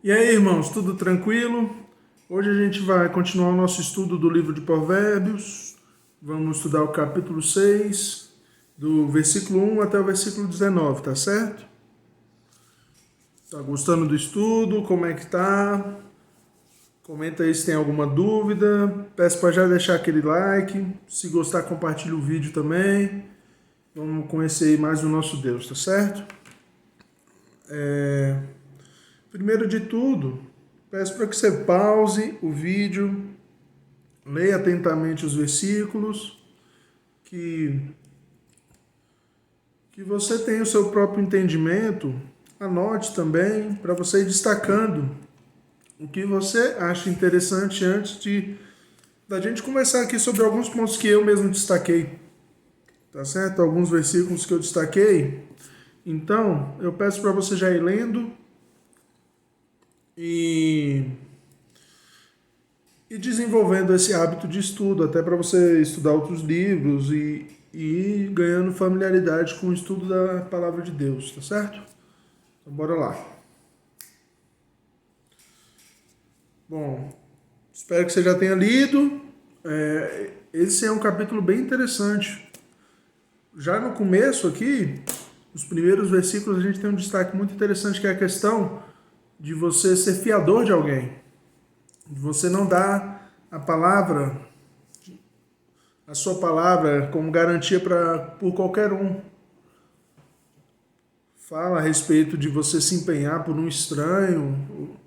E aí, irmãos, tudo tranquilo? Hoje a gente vai continuar o nosso estudo do livro de Provérbios. Vamos estudar o capítulo 6, do versículo 1 até o versículo 19, tá certo? Tá gostando do estudo? Como é que tá? Comenta aí se tem alguma dúvida. Peço para já deixar aquele like. Se gostar, compartilha o vídeo também. Vamos conhecer mais o nosso Deus, tá certo? Primeiro de tudo, peço para que você pause o vídeo, leia atentamente os versículos, que você tenha o seu próprio entendimento, anote também, para você ir destacando o que você acha interessante antes da gente conversar aqui sobre alguns pontos que eu mesmo destaquei, tá certo? Alguns versículos que eu destaquei. Então, eu peço para você já ir lendo e desenvolvendo esse hábito de estudo, até para você estudar outros livros e ir ganhando familiaridade com o estudo da palavra de Deus, tá certo? Então bora lá. Bom, espero que você já tenha lido. Esse é um capítulo bem interessante. Já no começo aqui, os primeiros versículos, a gente tem um destaque muito interessante, que é a questão de você ser fiador de alguém. De você não dar a sua palavra como garantia por qualquer um. Fala a respeito de você se empenhar por um estranho.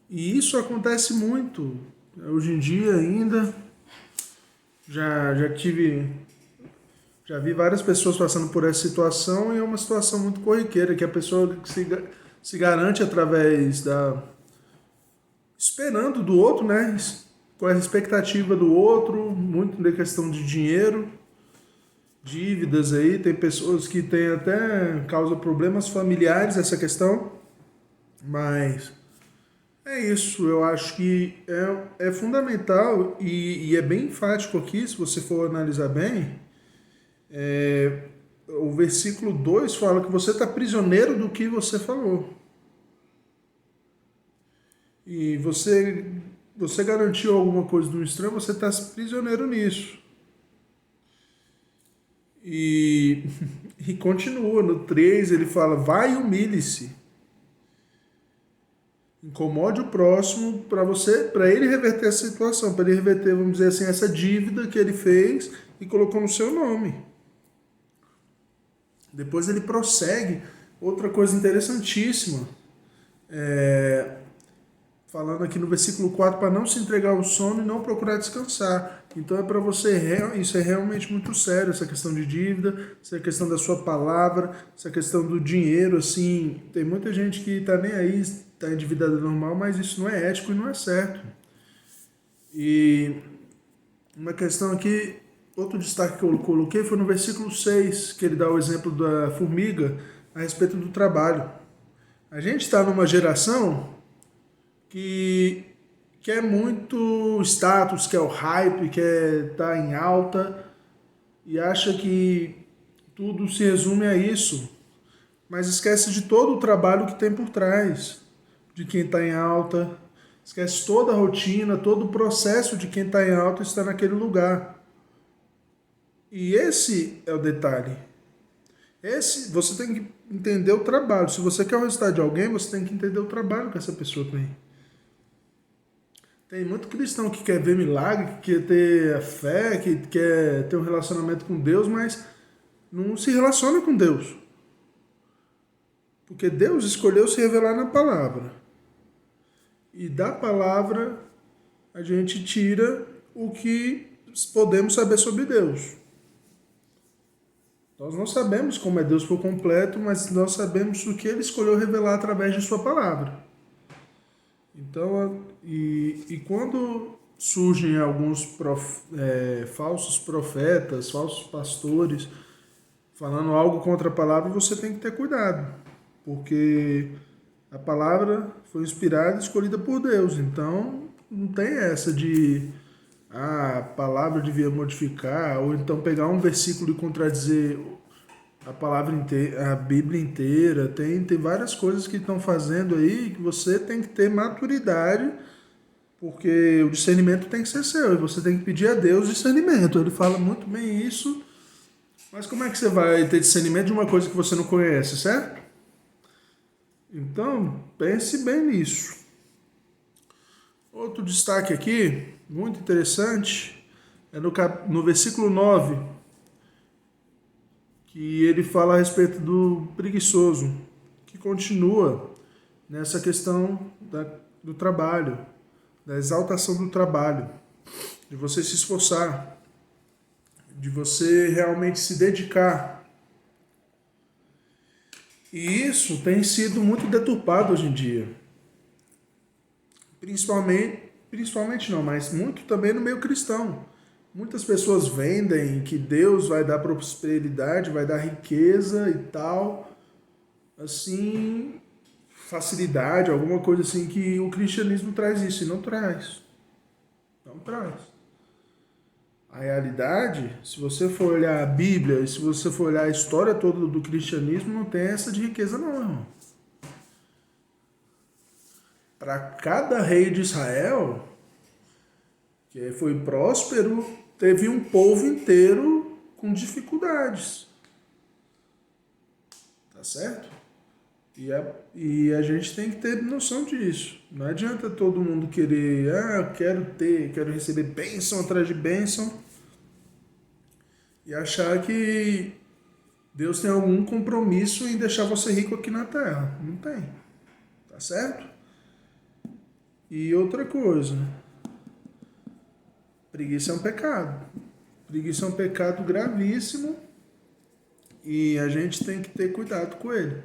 E isso acontece muito. Hoje em dia ainda. Já vi várias pessoas passando por essa situação e é uma situação muito corriqueira, que a pessoa se garante através esperando do outro, né? Com a expectativa do outro, muito na questão de dinheiro, dívidas aí. Tem pessoas que têm até causa problemas familiares essa questão, mas é isso. Eu acho que é fundamental e é bem enfático aqui, se você for analisar bem. O versículo 2 fala que você está prisioneiro do que você falou. E você garantiu alguma coisa do estranho, você está prisioneiro nisso. E, e continua, no 3 ele fala, vai e humilhe-se. Incomode o próximo para ele reverter a situação, para ele reverter, vamos dizer assim, essa dívida que ele fez e colocou no seu nome. Depois ele prossegue, outra coisa interessantíssima, falando aqui no versículo 4, para não se entregar ao sono e não procurar descansar. Então é para você, isso é realmente muito sério, essa questão de dívida, essa questão da sua palavra, essa questão do dinheiro, assim, tem muita gente que está nem aí, está endividada normal, mas isso não é ético e não é certo. E uma questão aqui, outro destaque que eu coloquei foi no versículo 6, que ele dá o exemplo da formiga a respeito do trabalho. A gente está numa geração que quer muito status, quer o hype, quer estar em alta e acha que tudo se resume a isso, mas esquece de todo o trabalho que tem por trás de quem está em alta, esquece toda a rotina, todo o processo de quem está em alta e está naquele lugar. E esse é o detalhe. Você tem que entender o trabalho. Se você quer o resultado de alguém, você tem que entender o trabalho que essa pessoa tem. Tem muito cristão que quer ver milagre, que quer ter a fé, que quer ter um relacionamento com Deus, mas não se relaciona com Deus. Porque Deus escolheu se revelar na palavra. E da palavra a gente tira o que podemos saber sobre Deus. Nós não sabemos como é Deus por completo, mas nós sabemos o que Ele escolheu revelar através de sua palavra. Então, e quando surgem alguns falsos profetas, falsos pastores, falando algo contra a palavra, você tem que ter cuidado, porque a palavra foi inspirada e escolhida por Deus. Então, não tem essa de a palavra devia modificar, ou então pegar um versículo e contradizer a palavra inteira, a Bíblia inteira, tem várias coisas que estão fazendo aí que você tem que ter maturidade, porque o discernimento tem que ser seu, e você tem que pedir a Deus discernimento. Ele fala muito bem isso, mas como é que você vai ter discernimento de uma coisa que você não conhece, certo? Então, pense bem nisso. Outro destaque aqui, muito interessante, é no versículo 9, que ele fala a respeito do preguiçoso, que continua nessa questão do trabalho, da exaltação do trabalho, de você se esforçar, de você realmente se dedicar. E isso tem sido muito deturpado hoje em dia. Principalmente não, mas muito também no meio cristão. Muitas pessoas vendem que Deus vai dar prosperidade, vai dar riqueza e tal, assim, facilidade, alguma coisa assim, que o cristianismo traz isso, e não traz. Não traz. A realidade, se você for olhar a Bíblia, e se você for olhar a história toda do cristianismo, não tem essa de riqueza não, irmão. Para cada rei de Israel, que foi próspero, teve um povo inteiro com dificuldades. Tá certo? E a gente tem que ter noção disso. Não adianta todo mundo querer, quero receber bênção atrás de bênção, e achar que Deus tem algum compromisso em deixar você rico aqui na terra. Não tem. Tá certo? E outra coisa, preguiça é um pecado. Preguiça é um pecado gravíssimo e a gente tem que ter cuidado com ele.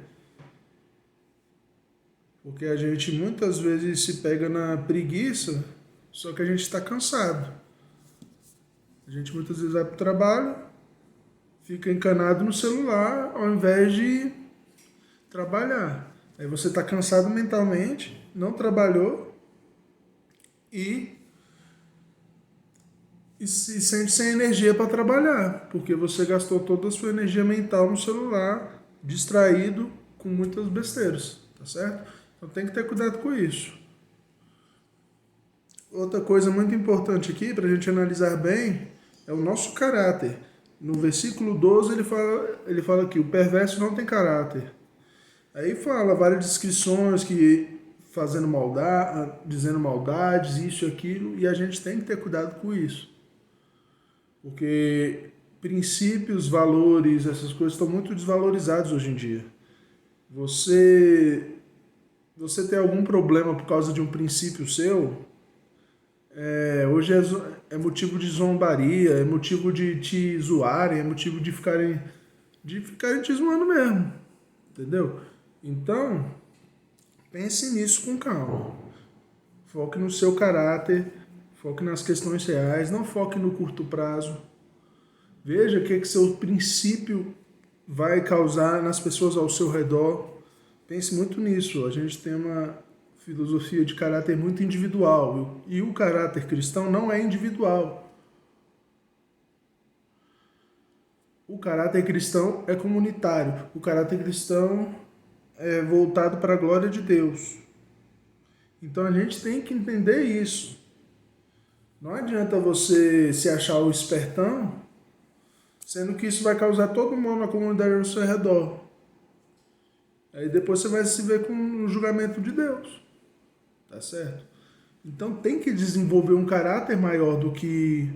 Porque a gente muitas vezes se pega na preguiça, só que a gente está cansado. A gente muitas vezes vai para o trabalho, fica encanado no celular ao invés de trabalhar. Aí você está cansado mentalmente, não trabalhou e se sente sem energia para trabalhar, porque você gastou toda a sua energia mental no celular, distraído com muitas besteiras, tá certo? Então tem que ter cuidado com isso. Outra coisa muito importante aqui, para a gente analisar bem, é o nosso caráter. No versículo 12 ele fala que o perverso não tem caráter. Aí fala várias descrições que fazendo maldade, dizendo maldades, isso e aquilo, e a gente tem que ter cuidado com isso. Porque princípios, valores, essas coisas estão muito desvalorizados hoje em dia. Você tem algum problema por causa de um princípio seu, hoje é motivo de zombaria, é motivo de te zoarem, é motivo de ficarem te zoando mesmo, entendeu? Então, pense nisso com calma. Foque no seu caráter, foque nas questões reais, não foque no curto prazo. Veja o que seu princípio vai causar nas pessoas ao seu redor. Pense muito nisso. A gente tem uma filosofia de caráter muito individual e o caráter cristão não é individual. O caráter cristão é comunitário. O caráter cristão é voltado para a glória de Deus. Então a gente tem que entender isso. Não adianta você se achar o espertão, sendo que isso vai causar todo mundo na comunidade ao seu redor. Aí depois você vai se ver com o julgamento de Deus. Tá certo? Então tem que desenvolver um caráter maior do que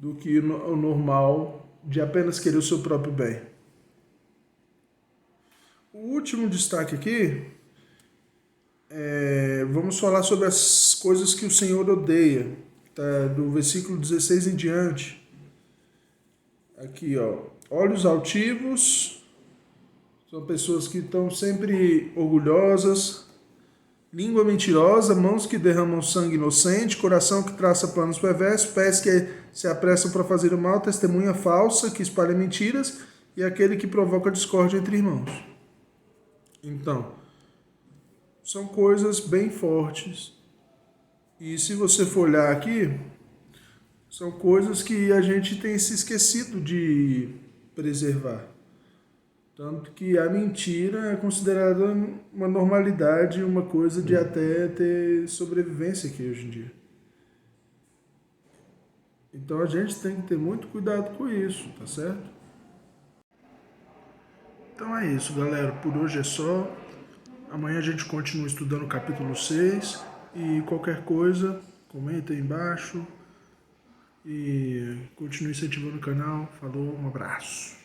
o normal de apenas querer o seu próprio bem. O último destaque aqui, vamos falar sobre as coisas que o Senhor odeia, tá? Do versículo 16 em diante. Aqui, olhos altivos, são pessoas que estão sempre orgulhosas, língua mentirosa, mãos que derramam sangue inocente, coração que traça planos perversos, pés que se apressam para fazer o mal, testemunha falsa que espalha mentiras e aquele que provoca discórdia entre irmãos. Então, são coisas bem fortes. E se você for olhar aqui, são coisas que a gente tem se esquecido de preservar. Tanto que a mentira é considerada uma normalidade, uma coisa de até ter sobrevivência aqui hoje em dia. Então a gente tem que ter muito cuidado com isso, tá certo? Então é isso, galera. Por hoje é só. Amanhã a gente continua estudando o capítulo 6 e qualquer coisa, comenta aí embaixo e continue incentivando o canal. Falou, um abraço.